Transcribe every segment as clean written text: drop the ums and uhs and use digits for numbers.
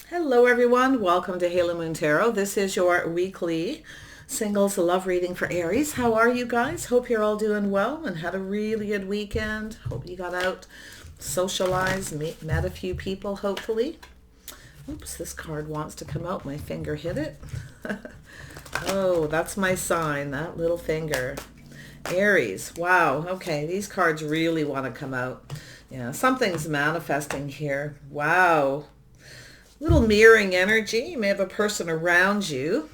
Hello everyone, welcome to Halo Moon Tarot. This is your weekly singles love reading for Aries. How are you guys? Hope you're all doing well and had a really good weekend. Hope you got out, socialized, met a few people hopefully. Oops, this card wants to come out. My finger hit it. Oh, that's my sign, that little finger. Aries, wow, okay, these cards really want to come out. Yeah, something's manifesting here. Wow. Little mirroring energy. You may have a person around you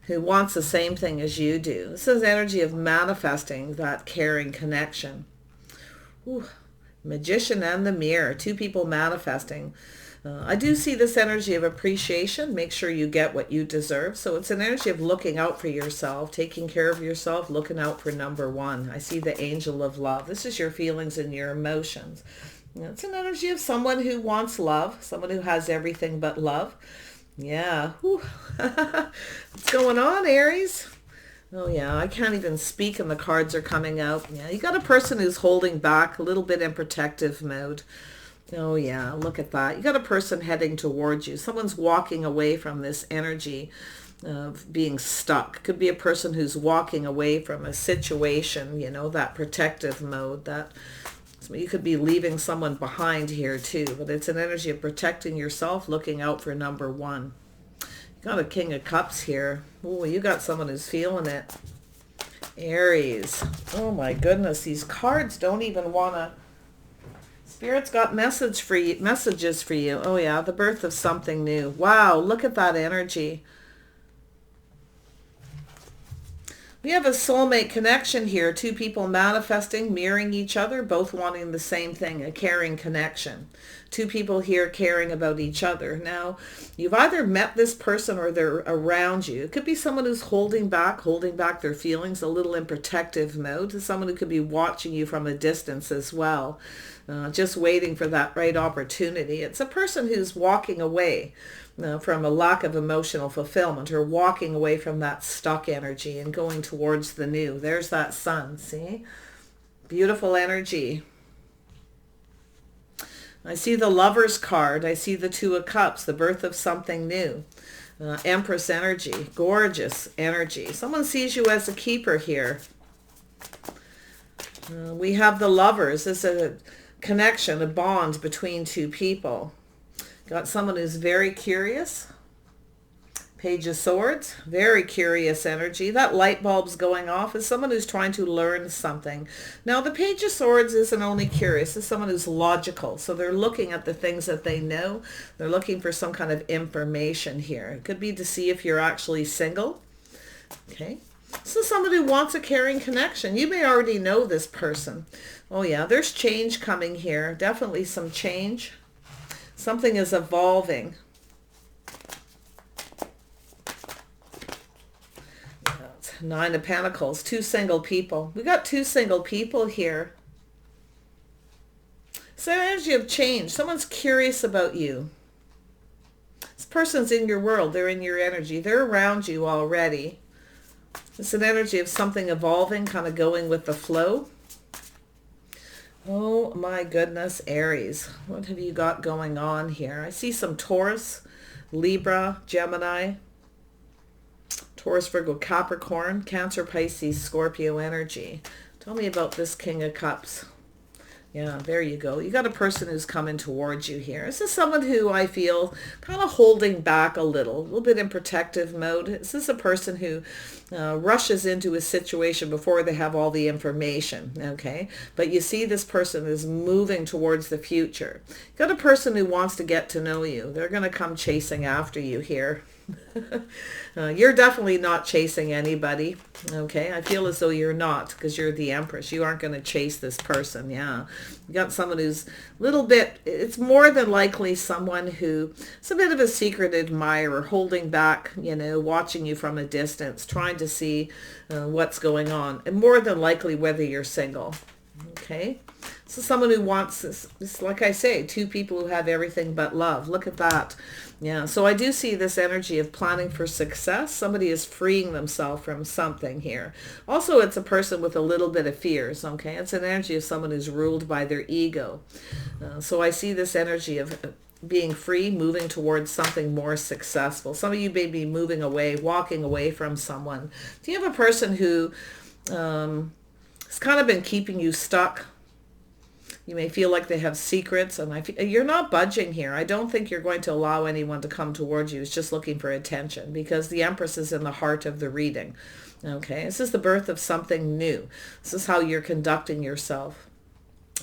who wants the same thing as you do. This is energy of manifesting that caring connection. Ooh, Magician and the mirror, two people manifesting. I do see this energy of appreciation. Make sure you get what you deserve. So it's an energy of looking out for yourself, taking care of yourself, looking out for number one. I see the angel of love. This is your feelings and your emotions. It's an energy of someone who wants love, someone who has everything but love. Yeah. What's going on, Aries? Oh, yeah, I can't even speak and the cards are coming out. Yeah, you got a person who's holding back, a little bit in protective mode. Oh, yeah, look at that. You got a person heading towards you. Someone's walking away from this energy of being stuck. Could be a person who's walking away from a situation, that protective mode, that you could be leaving someone behind here too, but it's an energy of protecting yourself, looking out for number one. You got a King of Cups here. Oh, you got someone who's feeling it. Aries. Oh my goodness, these cards don't even want to... Spirit's got messages for you. Oh yeah, the birth of something new. Wow, look at that energy. We have a soulmate connection here. Two people manifesting, mirroring each other, both wanting the same thing, a caring connection. Two people here caring about each other. Now, you've either met this person or they're around you. It could be someone who's holding back their feelings, a little in protective mode. Someone who could be watching you from a distance as well, just waiting for that right opportunity. It's a person who's walking away from a lack of emotional fulfillment, or walking away from that stuck energy and going towards the new. There's that sun, see? Beautiful energy. I see the Lover's card. I see the Two of Cups, the birth of something new. Empress energy, gorgeous energy. Someone sees you as a keeper here. We have the Lovers. This is a connection, a bond between two people. Got someone who's very curious. Page of Swords, very curious energy. That light bulb's going off is someone who's trying to learn something. Now, the Page of Swords isn't only curious, it's someone who's logical. So they're looking at the things that they know. They're looking for some kind of information here. It could be to see if you're actually single. Okay. This is somebody who wants a caring connection. You may already know this person. Oh yeah, there's change coming here. Definitely some change. Something is evolving. Nine of Pentacles, two single people. We got two single people here. It's an energy of change. Someone's curious about you. This person's in your world. They're in your energy. They're around you already. It's an energy of something evolving, kind of going with the flow. Oh my goodness, Aries. What have you got going on here? I see some Taurus, Libra, Gemini, Taurus, Virgo, Capricorn, Cancer, Pisces, Scorpio energy. Tell me about this King of Cups. Yeah, there you go. You got a person who's coming towards you here. This is someone who I feel kind of holding back a little bit in protective mode. This is a person who rushes into a situation before they have all the information, okay? But you see this person is moving towards the future. You got a person who wants to get to know you. They're going to come chasing after you here. You're definitely not chasing anybody, okay? I feel as though you're not, because you're the Empress. You aren't going to chase this person, yeah. You got someone who's a little bit, it's more than likely someone who is a bit of a secret admirer, holding back, watching you from a distance, trying to see what's going on, and more than likely whether you're single, okay? So someone who wants this, like I say, two people who have everything but love. Look at that. Yeah, so I do see this energy of planning for success. Somebody is freeing themselves from something here. Also, it's a person with a little bit of fears, okay? It's an energy of someone who's ruled by their ego. So I see this energy of being free, moving towards something more successful. Some of you may be moving away, walking away from someone. Do you have a person who has kind of been keeping you stuck? You may feel like they have secrets, and you're not budging here. I don't think you're going to allow anyone to come towards you who's just looking for attention, because the Empress is in the heart of the reading. Okay, this is the birth of something new. This is how you're conducting yourself.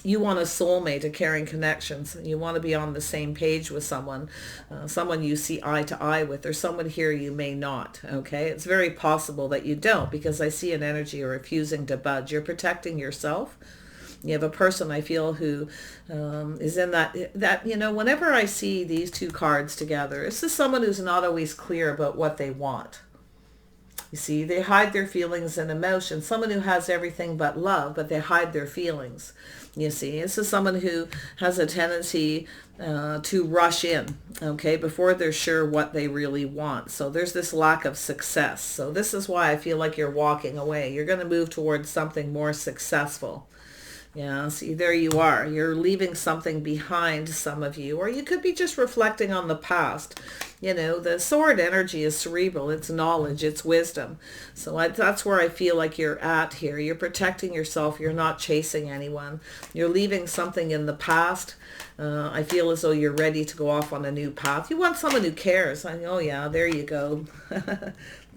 You want a soulmate, a caring connections. You want to be on the same page with someone, someone you see eye to eye with, or someone here you may not. Okay, it's very possible that you don't, because I see an energy of refusing to budge. You're protecting yourself. You have a person, I feel, who is in that, you know, whenever I see these two cards together, this is someone who's not always clear about what they want. You see, they hide their feelings and emotions. Someone who has everything but love, but they hide their feelings. You see, this is someone who has a tendency to rush in, okay, before they're sure what they really want. So there's this lack of success. So this is why I feel like you're walking away. You're going to move towards something more successful. Yeah, see, there you are. You're leaving something behind, some of you, or you could be just reflecting on the past. You know, the sword energy is cerebral. It's knowledge. It's wisdom. So that's where I feel like you're at here. You're protecting yourself. You're not chasing anyone. You're leaving something in the past. I feel as though you're ready to go off on a new path. You want someone who cares. Oh, yeah, there you go.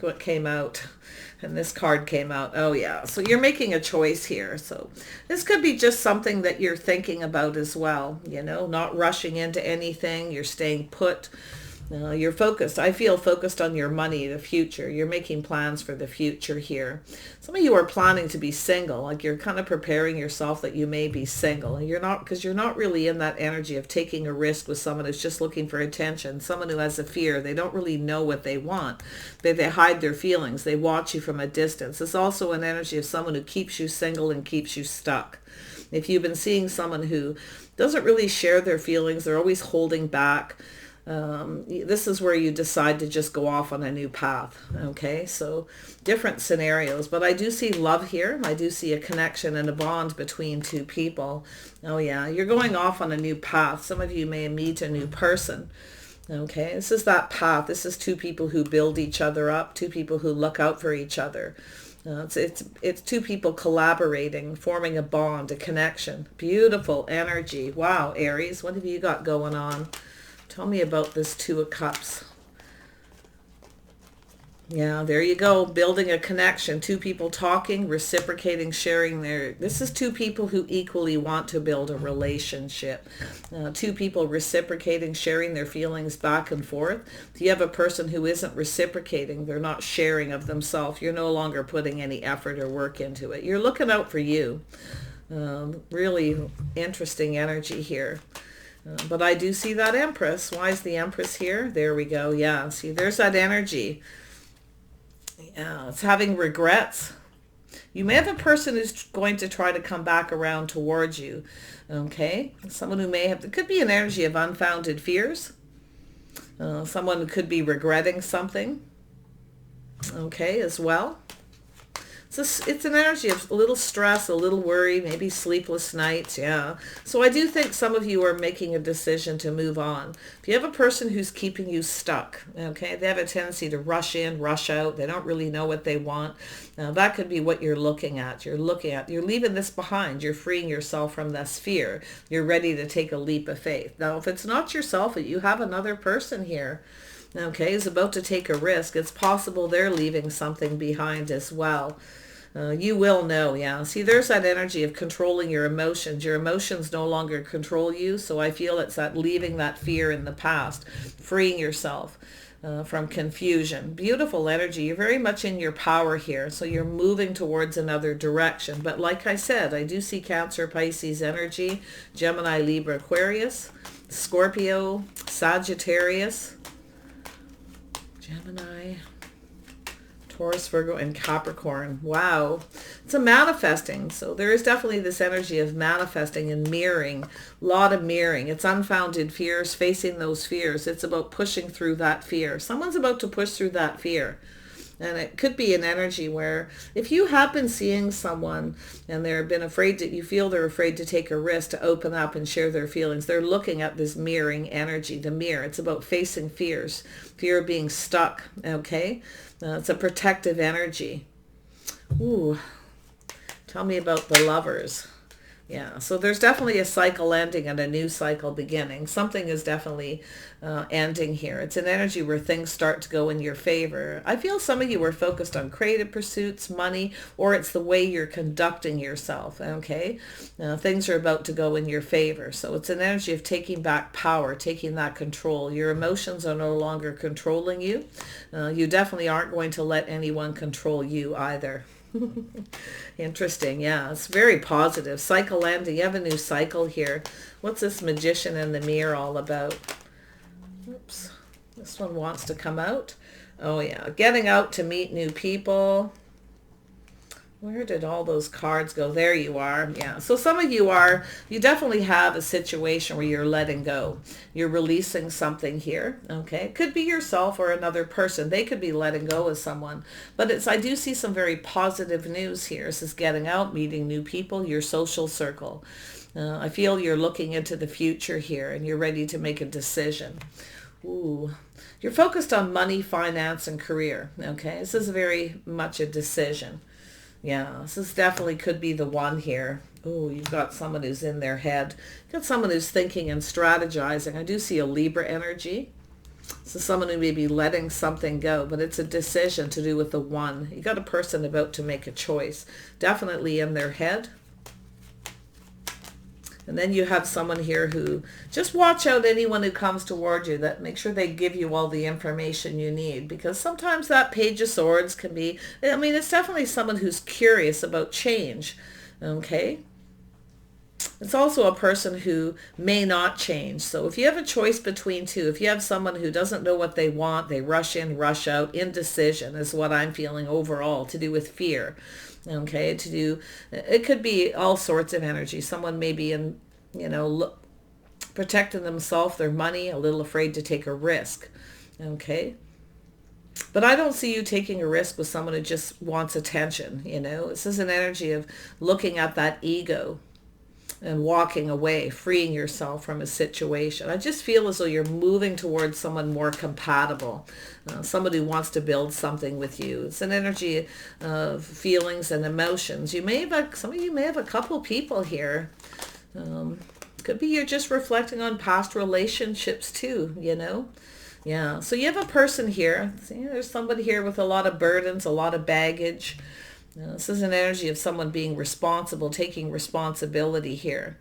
What came out. And this card came out. Oh, yeah. So you're making a choice here. So this could be just something that you're thinking about as well. You know, not rushing into anything. You're staying put. You're focused. I feel focused on your money, the future. You're making plans for the future here. Some of you are planning to be single, like you're kind of preparing yourself that you may be single. And you're not, because you're not really in that energy of taking a risk with someone who's just looking for attention, someone who has a fear. They don't really know what they want. They hide their feelings. They watch you from a distance. It's also an energy of someone who keeps you single and keeps you stuck. If you've been seeing someone who doesn't really share their feelings, they're always holding back, this is where you decide to just go off on a new path. Okay, so different scenarios, but I do see love here. I do see a connection and a bond between two people. Oh yeah, you're going off on a new path. Some of you may meet a new person. Okay, this is that path. This is two people who build each other up, two people who look out for each other. It's two people collaborating, forming a bond, a connection. Beautiful energy. Wow, Aries, what have you got going on? Tell me about this Two of Cups. Yeah, there you go. Building a connection. Two people talking, reciprocating, sharing their... This is two people who equally want to build a relationship. Two people reciprocating, sharing their feelings back and forth. If you have a person who isn't reciprocating, they're not sharing of themselves, you're no longer putting any effort or work into it. You're looking out for you. Really interesting energy here. But I do see that Empress. Why is the Empress here? There we go. Yeah, see, there's that energy. Yeah, it's having regrets. You may have a person who's going to try to come back around towards you. Okay? Someone who may have... It could be an energy of unfounded fears. Someone who could be regretting something. Okay, as well. It's an energy of a little stress, a little worry, maybe sleepless nights, yeah. So I do think some of you are making a decision to move on. If you have a person who's keeping you stuck, okay, they have a tendency to rush in, rush out. They don't really know what they want. Now, that could be what you're looking at. You're leaving this behind. You're freeing yourself from this fear. You're ready to take a leap of faith. Now, if it's not yourself, you have another person here, okay, is about to take a risk. It's possible they're leaving something behind as well. You will know, yeah. See, there's that energy of controlling your emotions. Your emotions no longer control you, so I feel it's that leaving that fear in the past, freeing yourself from confusion. Beautiful energy. You're very much in your power here, so you're moving towards another direction. But like I said, I do see Cancer, Pisces energy, Gemini, Libra, Aquarius, Scorpio, Sagittarius, Gemini, Taurus, Virgo, and Capricorn. Wow. It's a manifesting. So there is definitely this energy of manifesting and mirroring. A lot of mirroring. It's unfounded fears, facing those fears. It's about pushing through that fear. Someone's about to push through that fear. And it could be an energy where if you have been seeing someone and they've been afraid to, you feel they're afraid to take a risk to open up and share their feelings, they're looking at this mirroring energy, the mirror. It's about facing fears, fear of being stuck, okay? It's a protective energy. Ooh, tell me about the Lovers. Yeah, so there's definitely a cycle ending and a new cycle beginning. Something is definitely ending here. It's an energy where things start to go in your favor. I feel some of you are focused on creative pursuits, money, or it's the way you're conducting yourself, okay? Things are about to go in your favor. So it's an energy of taking back power, taking that control. Your emotions are no longer controlling you. You definitely aren't going to let anyone control you either. Interesting. Yeah, it's very positive. Cycle ending. You have a new cycle here. What's this Magician in the mirror all about? Oops. This one wants to come out. Oh yeah, getting out to meet new people. Where did all those cards go? There you are. Yeah. So some of you you definitely have a situation where you're letting go. You're releasing something here. Okay. It could be yourself or another person. They could be letting go of someone. But I do see some very positive news here. This is getting out, meeting new people, your social circle. I feel you're looking into the future here and you're ready to make a decision. Ooh. You're focused on money, finance, and career. Okay. This is very much a decision. Yeah, this definitely could be the one here. Oh, you've got someone who's in their head. You've got someone who's thinking and strategizing. I do see a Libra energy. So someone who may be letting something go, but it's a decision to do with the one. You got a person about to make a choice. Definitely in their head. And then you have someone here who, just watch out anyone who comes toward you, that make sure they give you all the information you need, because sometimes that Page of Swords can be, I mean, it's definitely someone who's curious about change, okay? It's also a person who may not change. So if you have a choice between two, if you have someone who doesn't know what they want, they rush in, rush out, indecision is what I'm feeling overall, to do with fear. Okay, it could be all sorts of energy. Someone may be in, protecting themselves, their money, a little afraid to take a risk. Okay. But I don't see you taking a risk with someone who just wants attention. This is an energy of looking at that ego and walking away, freeing yourself from a situation. I just feel as though you're moving towards someone more compatible, somebody who wants to build something with you. It's an energy of feelings and emotions. Some of you may have a couple people here. Could be you're just reflecting on past relationships too, Yeah, so you have a person here. See, there's somebody here with a lot of burdens, a lot of baggage. This is an energy of someone being responsible, taking responsibility here.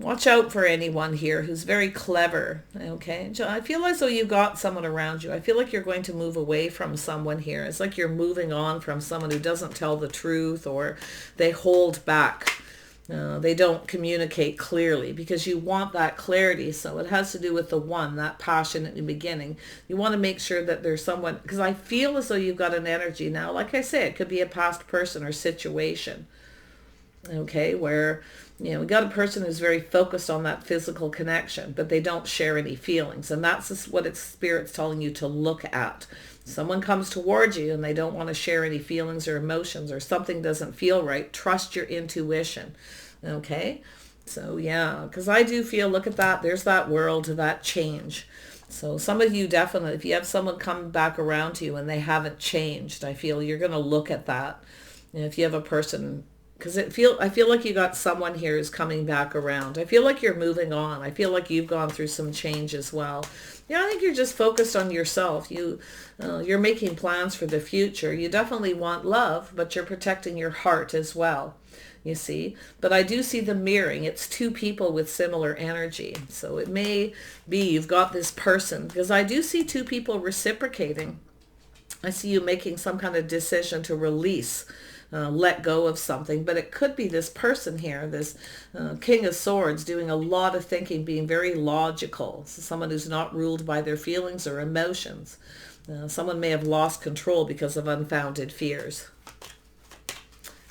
Watch out for anyone here who's very clever, okay? I feel as though you got someone around you. I feel like you're going to move away from someone here. It's like you're moving on from someone who doesn't tell the truth, or they hold back. They don't communicate clearly, because you want that clarity. So it has to do with the one, that passion at the beginning. You want to make sure that there's someone, because I feel as though you've got an energy now. Like I say, it could be a past person or situation. Okay, where, we got a person who's very focused on that physical connection, but they don't share any feelings. And that's just what Spirit's telling you to look at. Someone comes towards you and they don't want to share any feelings or emotions, or something doesn't feel right. Trust your intuition. Okay. So yeah, because I do feel, look at that. There's that world, that change. So some of you definitely, if you have someone come back around to you and they haven't changed, I feel you're going to look at that. And if you have a person, because I feel like you got someone here who's coming back around. I feel like you're moving on. I feel like you've gone through some change as well. Yeah, I think you're just focused on yourself. You're making plans for the future. You definitely want love, but you're protecting your heart as well, you see. But I do see the mirroring. It's two people with similar energy. So it may be you've got this person, because I do see two people reciprocating. I see you making some kind of decision to release, let go of something, but it could be this person here, this King of Swords, doing a lot of thinking, being very logical. So someone who's not ruled by their feelings or emotions. Someone may have lost control because of unfounded fears.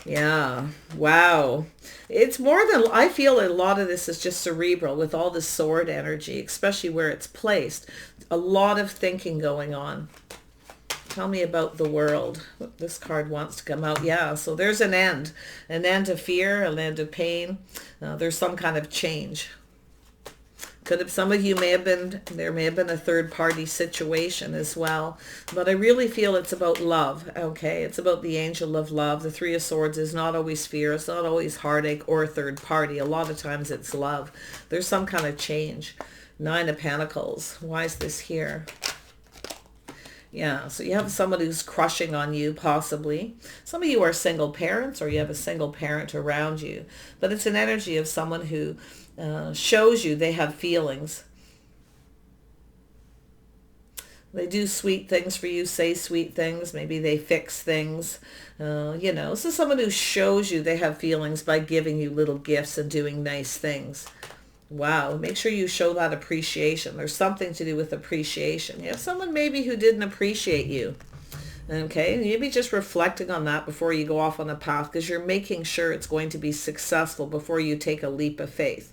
Yeah, wow. It's more than, I feel a lot of this is just cerebral with all the sword energy, especially where it's placed. A lot of thinking going on. Tell me about the world. This card wants to come out. Yeah, so there's an end of fear, an end of pain. There's some kind of change. Could have, some of you there may have been a third party situation as well, but I really feel it's about love. Okay, it's about the angel of love. The Three of Swords is not always fear, it's not always heartache or third party. A lot of times it's love. There's some kind of change. Nine of Pentacles. Why is this here? Yeah, so you have someone who's crushing on you, possibly. Some of you are single parents, or you have a single parent around you. But it's an energy of someone who shows you they have feelings. They do sweet things for you, say sweet things. Maybe they fix things. You know, this is someone who shows you they have feelings by giving you little gifts and doing nice things. Wow, make sure you show that appreciation. There's something to do with appreciation. You have someone maybe who didn't appreciate you. Okay, maybe just reflecting on that before you go off on a path, because you're making sure it's going to be successful before you take a leap of faith.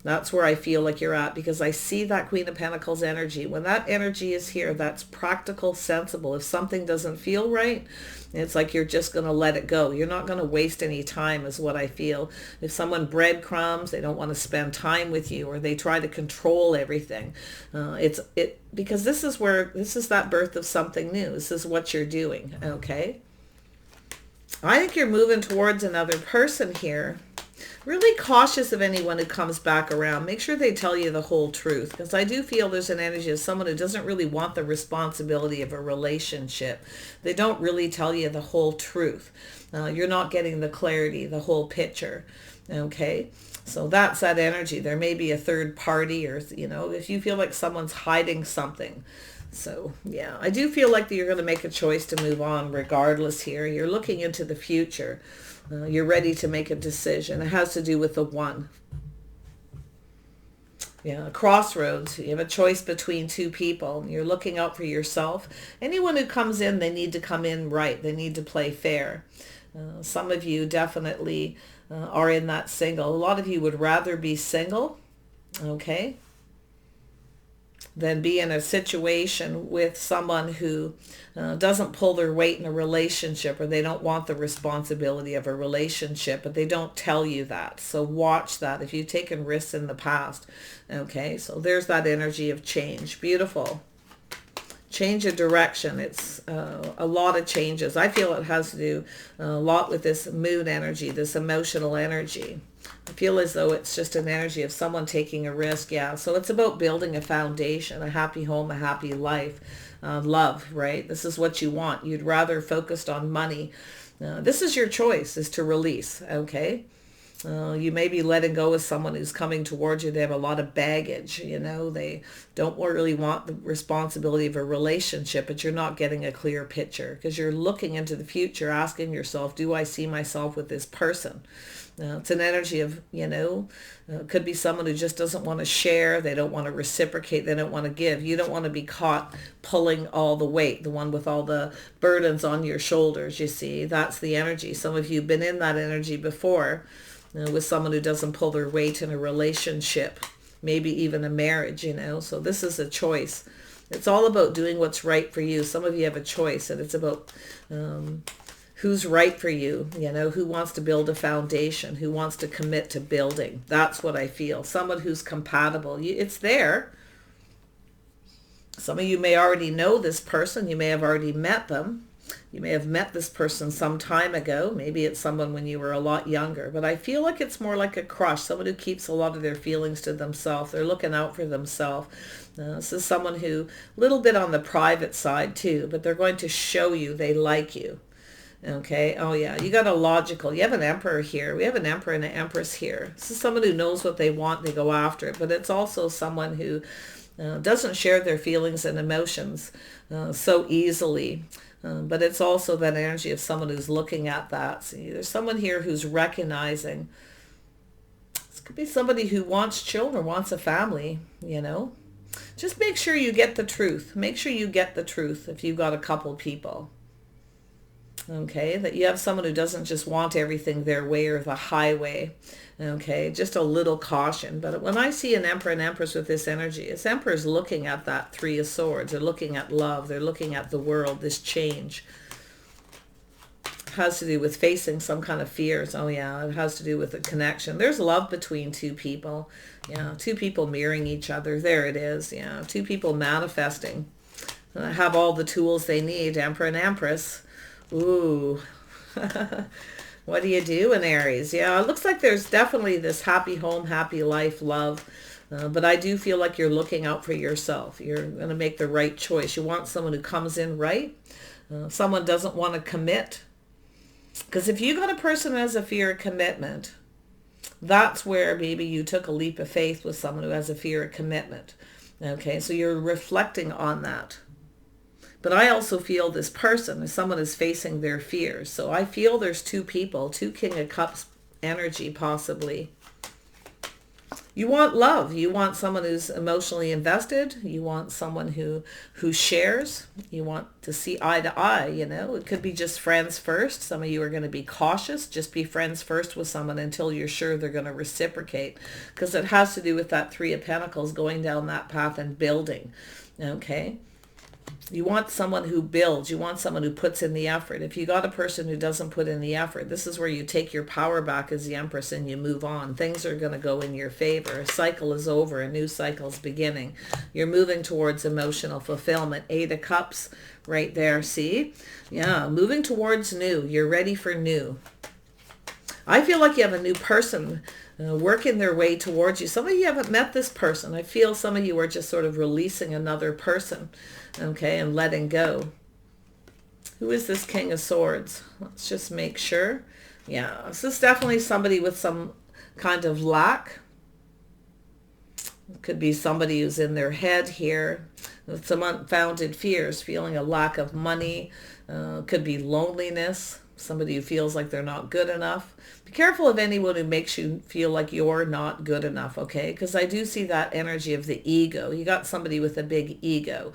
That's where I feel like you're at, because I see that Queen of Pentacles energy. When that energy is here, that's practical, sensible. If something doesn't feel right, it's like you're just going to let it go. You're not going to waste any time, is what I feel. If someone breadcrumbs, they don't want to spend time with you, or they try to control everything. Because this is that birth of something new. This is what you're doing, okay? I think you're moving towards another person here. Really cautious of anyone who comes back around. Make sure they tell you the whole truth, because I do feel there's an energy of someone who doesn't really want the responsibility of a relationship. They don't really tell you the whole truth. You're not getting the clarity, the whole picture. Okay, so that's that energy. There may be a third party, or, you know, if you feel like someone's hiding something. So, yeah, I do feel like that you're going to make a choice to move on regardless here. You're looking into the future. You're ready to make a decision. It has to do with the one. Yeah, a crossroads. You have a choice between two people. You're looking out for yourself. Anyone who comes in, they need to come in right. They need to play fair. Some of you definitely are in that single. A lot of you would rather be single, okay, than be in a situation with someone who doesn't pull their weight in a relationship, or they don't want the responsibility of a relationship, but they don't tell you that. So watch that if you've taken risks in the past. Okay, so there's that energy of change. Beautiful. Change of direction. It's a lot of changes. I feel it has to do a lot with this moon energy, this emotional energy. I feel as though it's just an energy of someone taking a risk. Yeah, so it's about building a foundation, a happy home, a happy life, love, right? This is what you want. You'd rather focused on money. This is your choice, is to release, okay? You may be letting go of someone who's coming towards you. They have a lot of baggage, you know. They don't really want the responsibility of a relationship, but you're not getting a clear picture, because you're looking into the future, asking yourself, do I see myself with this person? It's an energy of, you know, could be someone who just doesn't want to share. They don't want to reciprocate. They don't want to give. You don't want to be caught pulling all the weight, the one with all the burdens on your shoulders, you see. That's the energy. Some of you have been in that energy before, with someone who doesn't pull their weight in a relationship, maybe even a marriage, you know. So this is a choice. It's all about doing what's right for you. Some of you have a choice, and it's about who's right for you, you know, who wants to build a foundation, who wants to commit to building. That's what I feel. Someone who's compatible. It's there. Some of you may already know this person. You may have already met them. You may have met this person some time ago. Maybe it's someone when you were a lot younger. But I feel like it's more like a crush, someone who keeps a lot of their feelings to themselves. They're looking out for themselves. This is someone who, a little bit on the private side too, but they're going to show you they like you. Okay. Oh yeah. You got a logical. You have an emperor here. We have an emperor and an empress here. This is someone who knows what they want. They go after it. But it's also someone who doesn't share their feelings and emotions so easily. But it's also that energy of someone who's looking at that. See, there's someone here who's recognizing. This could be somebody who wants children, wants a family, you know. Just make sure you get the truth. Make sure you get the truth if you've got a couple people. Okay, that you have someone who doesn't just want everything their way or the highway. Okay, just a little caution. But when I see an Emperor and Empress with this energy, this Emperor is looking at that Three of Swords. They're looking at love. They're looking at the world, this change. It has to do with facing some kind of fears. Oh yeah, it has to do with a connection. There's love between two people. Yeah, two people mirroring each other. There it is. Yeah, two people manifesting. Have all the tools they need, Emperor and Empress. Ooh. What do you do in Aries? Yeah, it looks like there's definitely this happy home, happy life, love. But I do feel like you're looking out for yourself. You're going to make the right choice. You want someone who comes in right. Someone doesn't want to commit. Because if you got a person who has a fear of commitment, that's where maybe you took a leap of faith with someone who has a fear of commitment. Okay, so you're reflecting on that. But I also feel this person, if someone is facing their fears. So I feel there's two people, two King of Cups energy possibly. You want love. You want someone who's emotionally invested. You want someone who shares. You want to see eye to eye, you know. It could be just friends first. Some of you are going to be cautious. Just be friends first with someone until you're sure they're going to reciprocate. Because it has to do with that Three of Pentacles, going down that path and building. Okay. You want someone who builds. You want someone who puts in the effort. If you got a person who doesn't put in the effort, this is where you take your power back as the Empress and you move on. Things are going to go in your favor. A cycle is over. A new cycle is beginning. You're moving towards emotional fulfillment. Eight of Cups right there. See? Yeah, moving towards new. You're ready for new. I feel like you have a new person working their way towards you. Some of you haven't met this person. I feel some of you are just sort of releasing another person, okay, and letting go. Who is this King of Swords? Let's just make sure. Yeah, this is definitely somebody with some kind of lack. It could be somebody who's in their head here with some unfounded fears, feeling a lack of money. Could be loneliness. Somebody who feels like they're not good enough. Be careful of anyone who makes you feel like you're not good enough, okay? Because I do see that energy of the ego. You got somebody with a big ego.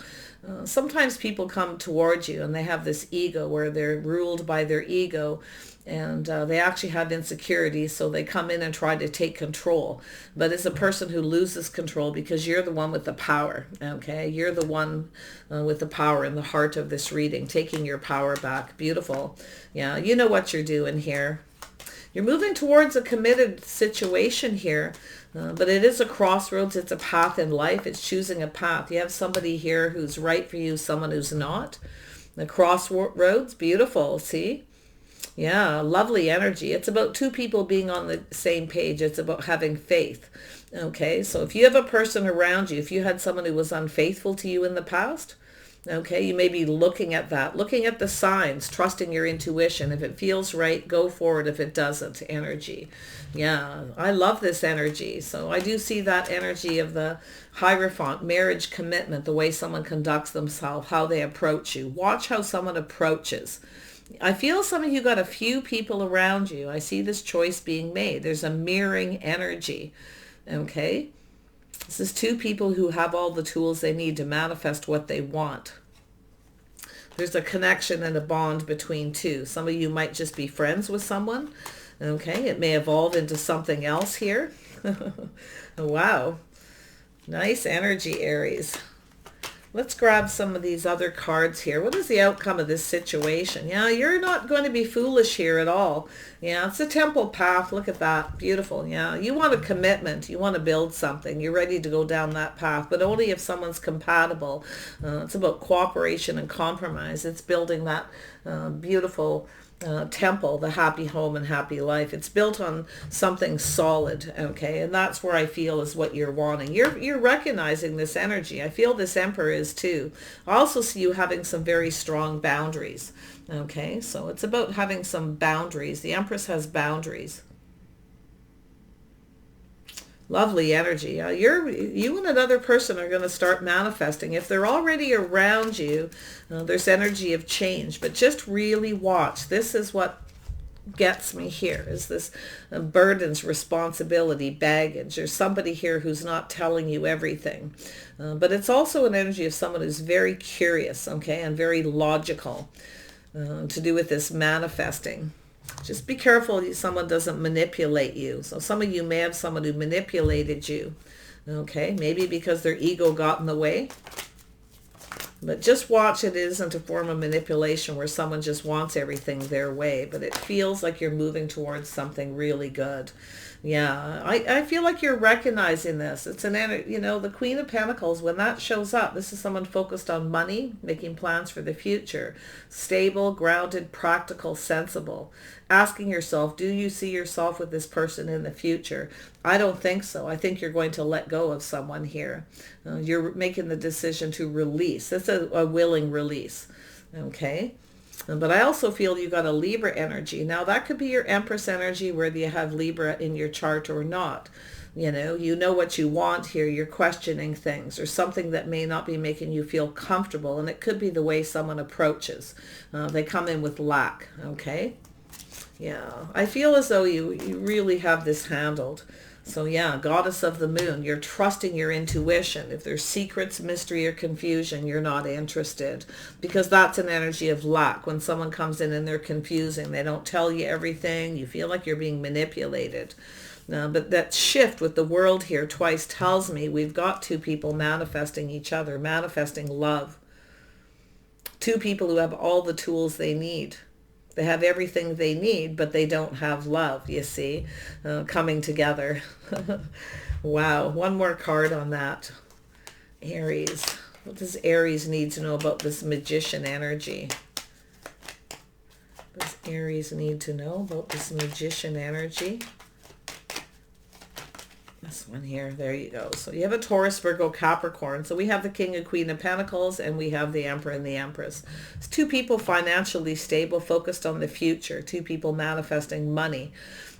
Sometimes people come towards you and they have this ego where they're ruled by their ego, and they actually have insecurities, so they come in and try to take control. But it's a person who loses control because you're the one with the power, okay? You're the one with the power in the heart of this reading, taking your power back. Beautiful. Yeah, you know what you're doing here. You're moving towards a committed situation here, but it is a crossroads. It's a path in life. It's choosing a path. You have somebody here who's right for you, someone who's not. The crossroads, beautiful, see? Yeah, lovely energy. It's about two people being on the same page. It's about having faith. Okay, so if you have a person around you, if you had someone who was unfaithful to you in the past, okay, you may be looking at that, looking at the signs, trusting your intuition. If it feels right, go forward. If it doesn't, energy. Yeah, I love this energy. So I do see that energy of the Hierophant, marriage commitment, the way someone conducts themselves, how they approach you. Watch how someone approaches. I feel some of you got a few people around you. I see this choice being made. There's a mirroring energy, okay? This is two people who have all the tools they need to manifest what they want. There's a connection and a bond between two. Some of you might just be friends with someone, okay? It may evolve into something else here. Wow. Nice energy, Aries. Let's grab some of these other cards here. What is the outcome of this situation? Yeah, you're not going to be foolish here at all. Yeah, it's a temple path. Look at that. Beautiful. Yeah, you want a commitment. You want to build something. You're ready to go down that path, but only if someone's compatible. It's about cooperation and compromise. It's building that beautiful temple, the happy home and happy life. It's built on something solid, okay? And that's where I feel is what you're wanting. You're recognizing this energy. I feel this Emperor is too. I also see you having some very strong boundaries, okay? So it's about having some boundaries. The Empress has boundaries. Lovely energy. You and another person are going to start manifesting. If they're already around you, there's energy of change. But just really watch. This is what gets me here, is this burdens, responsibility, baggage. There's somebody here who's not telling you everything. But it's also an energy of someone who's very curious, okay, and very logical. to do with this manifesting. Just be careful someone doesn't manipulate you. So some of you may have someone who manipulated you. Okay, maybe because their ego got in the way. But just watch, it isn't a form of manipulation where someone just wants everything their way, but it feels like you're moving towards something really good. Yeah, I feel like you're recognizing this. It's the Queen of Pentacles, when that shows up, this is someone focused on money, making plans for the future, stable, grounded, practical, sensible. Asking yourself, do you see yourself with this person in the future? I don't think so. I think you're going to let go of someone here. You're making the decision to release. That's a willing release. Okay. But I also feel you got a Libra energy. Now that could be your Empress energy, whether you have Libra in your chart or not. You know what you want here. You're questioning things or something that may not be making you feel comfortable. And it could be the way someone approaches. They come in with lack. Okay. Yeah. I feel as though you really have this handled. So yeah, Goddess of the Moon, you're trusting your intuition. If there's secrets, mystery, or confusion, you're not interested, because that's an energy of lack. When someone comes in and they're confusing, they don't tell you everything, you feel like you're being manipulated. But that shift with the world here twice tells me we've got two people manifesting each other, manifesting love. Two people who have all the tools they need. They have everything they need, but they don't have love, you see, coming together. Wow. One more card on that. Aries. What does Aries need to know about this Magician energy? What does Aries need to know about this Magician energy? This one here. There you go. So you have a Taurus, Virgo, Capricorn. So we have the King and Queen of Pentacles, and we have the Emperor and the Empress. It's two people financially stable, focused on the future. Two people manifesting money.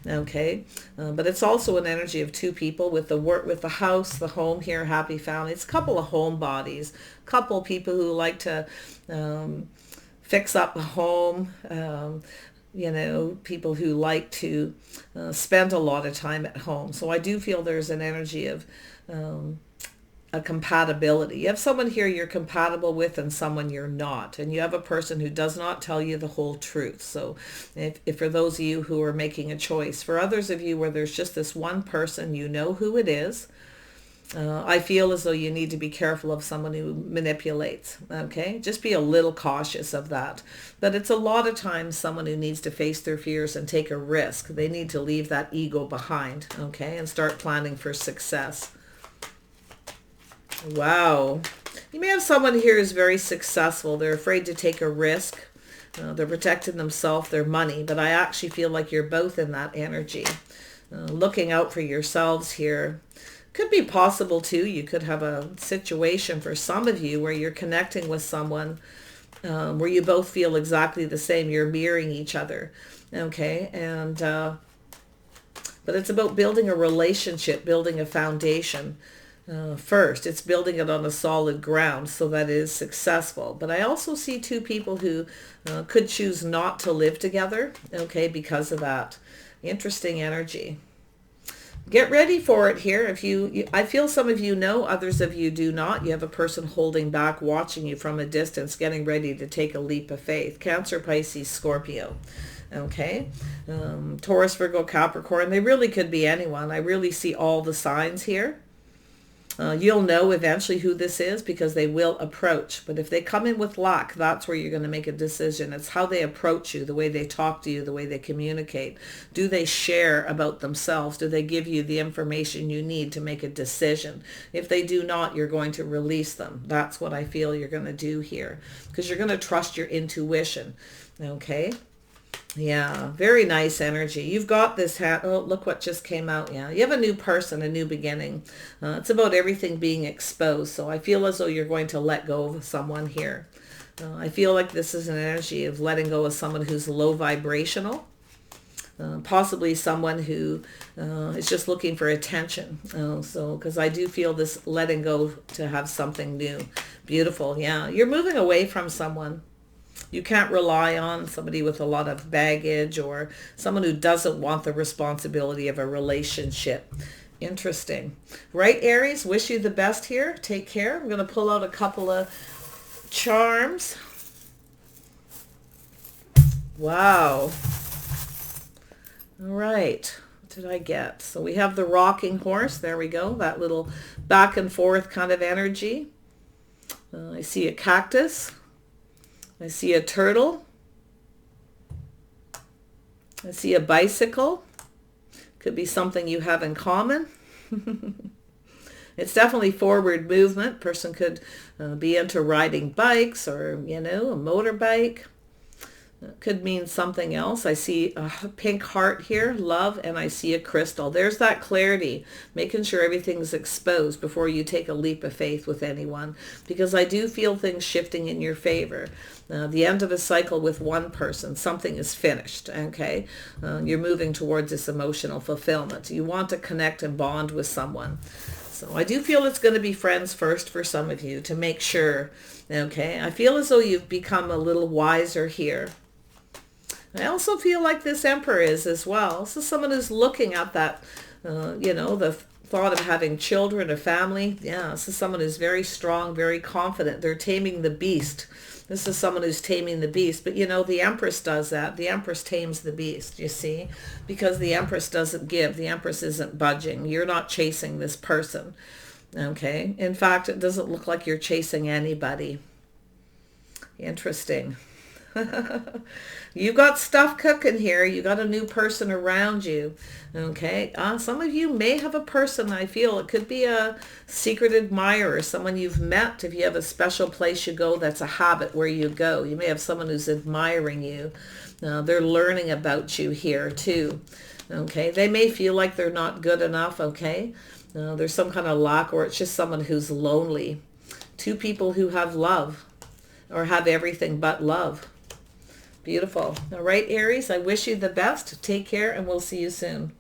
Okay. But it's also an energy of two people with the house, the home here, happy family. It's a couple of home bodies, couple people who like to fix up the home, people who like to spend a lot of time at home. So I do feel there's an energy of a compatibility. You have someone here you're compatible with and someone you're not. And you have a person who does not tell you the whole truth. So if for those of you who are making a choice, for others of you where there's just this one person, you know who it is, I feel as though you need to be careful of someone who manipulates. Okay, just be a little cautious of that. But it's a lot of times someone who needs to face their fears and take a risk. They need to leave that ego behind, okay, and start planning for success. Wow. You may have someone here who's very successful. They're afraid to take a risk. They're protecting themselves, their money. But I actually feel like you're both in that energy. Looking out for yourselves here. Could be possible too. You could have a situation for some of you where you're connecting with someone where you both feel exactly the same. You're mirroring each other. Okay. And, but it's about building a relationship, building a foundation. First, it's building it on a solid ground so that it is successful. But I also see two people who could choose not to live together, okay, because of that. Interesting energy. Get ready for it here. I feel some of you know, others of you do not. You have a person holding back, watching you from a distance, getting ready to take a leap of faith. Cancer, Pisces, Scorpio. Okay. Taurus, Virgo, Capricorn. They really could be anyone. I really see all the signs here. You'll know eventually who this is because they will approach. But if they come in with lack, that's where you're going to make a decision. It's how they approach you, the way they talk to you, the way they communicate. Do they share about themselves? Do they give you the information you need to make a decision? If they do not, you're going to release them. That's what I feel you're going to do here because you're going to trust your intuition. Okay. Yeah, very nice energy. You've got this hat. Oh, look what just came out. Yeah, you have a new person, a new beginning. It's about everything being exposed. So I feel as though you're going to let go of someone here. I feel like this is an energy of letting go of someone who's low vibrational. Possibly someone who is just looking for attention. Because I do feel this letting go to have something new. Beautiful. Yeah, you're moving away from someone. You can't rely on somebody with a lot of baggage or someone who doesn't want the responsibility of a relationship. Interesting. Right, Aries? Wish you the best here. Take care. I'm going to pull out a couple of charms. Wow. All right. What did I get? So we have the rocking horse. There we go. That little back and forth kind of energy. I see a cactus. I see a turtle. I see a bicycle. Could be something you have in common. It's definitely forward movement. Person could be into riding bikes or, you know, a motorbike. Could mean something else. I see a pink heart here, love, and I see a crystal. There's that clarity, making sure everything's exposed before you take a leap of faith with anyone, because I do feel things shifting in your favor. The end of a cycle with one person, something is finished, okay? You're moving towards this emotional fulfillment. You want to connect and bond with someone. So I do feel it's going to be friends first for some of you to make sure, okay? I feel as though you've become a little wiser here. I also feel like this Emperor is as well. This is someone who's looking at that, you know, the thought of having children, a family. Yeah, this is someone who's very strong, very confident. They're taming the beast. This is someone who's taming the beast. But, you know, the Empress does that. The Empress tames the beast, you see, because the Empress doesn't give. The Empress isn't budging. You're not chasing this person, okay? In fact, it doesn't look like you're chasing anybody. Interesting. You got stuff cooking here. You got a new person around you. Okay. Some of you may have a person, I feel. It could be a secret admirer, someone you've met. If you have a special place you go, that's a habit where you go. You may have someone who's admiring you. They're learning about you here too. Okay. They may feel like they're not good enough. Okay. There's some kind of lack, or it's just someone who's lonely. Two people who have love or have everything but love. Beautiful. All right, Aries, I wish you the best. Take care, and we'll see you soon.